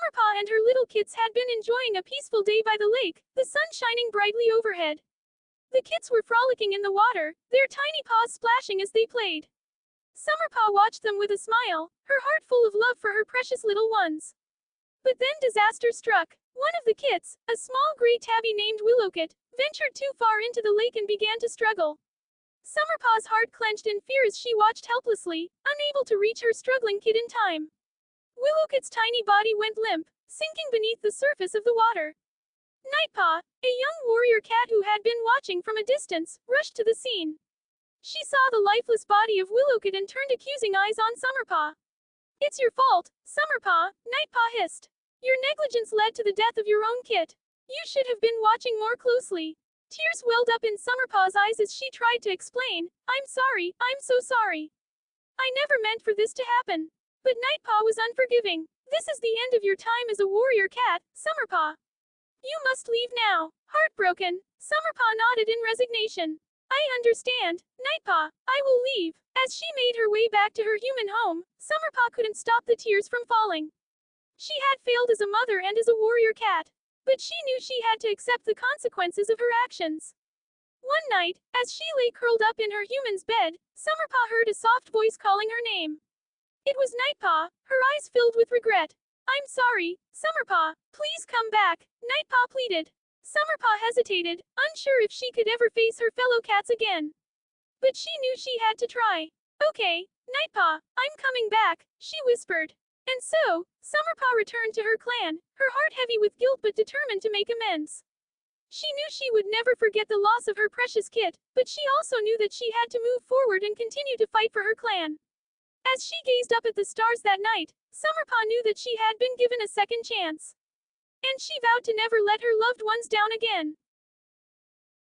Summerpaw and her little kits had been enjoying a peaceful day by the lake, the sun shining brightly overhead. The kits were frolicking in the water, their tiny paws splashing as they played. Summerpaw watched them with a smile, her heart full of love for her precious little ones. But then disaster struck. One of the kits, a small gray tabby named Willowkit, ventured too far into the lake and began to struggle. Summerpaw's heart clenched in fear as she watched helplessly, unable to reach her struggling kit in time. Willowkit's tiny body went limp, sinking beneath the surface of the water. Nightpaw, a young warrior cat who had been watching from a distance, rushed to the scene. She saw the lifeless body of Willowkit and turned accusing eyes on Summerpaw. "It's your fault, Summerpaw," Nightpaw hissed. "Your negligence led to the death of your own kit. You should have been watching more closely." Tears welled up in Summerpaw's eyes as she tried to explain. "I'm sorry, I'm so sorry. I never meant for this to happen." But Nightpaw was unforgiving. "This is the end of your time as a warrior cat, Summerpaw. You must leave now." Heartbroken, Summerpaw nodded in resignation. "I understand, Nightpaw, I will leave." As she made her way back to her human home, Summerpaw couldn't stop the tears from falling. She had failed as a mother and as a warrior cat. But she knew she had to accept the consequences of her actions. One night, as she lay curled up in her human's bed, Summerpaw heard a soft voice calling her name. It was Nightpaw, her eyes filled with regret. "I'm sorry, Summerpaw, please come back," Nightpaw pleaded. Summerpaw hesitated, unsure if she could ever face her fellow cats again. But she knew she had to try. "Okay, Nightpaw, I'm coming back," she whispered. And so, Summerpaw returned to her clan, her heart heavy with guilt but determined to make amends. She knew she would never forget the loss of her precious kit, but she also knew that she had to move forward and continue to fight for her clan. As she gazed up at the stars that night, Summerpaw knew that she had been given a second chance. And she vowed to never let her loved ones down again.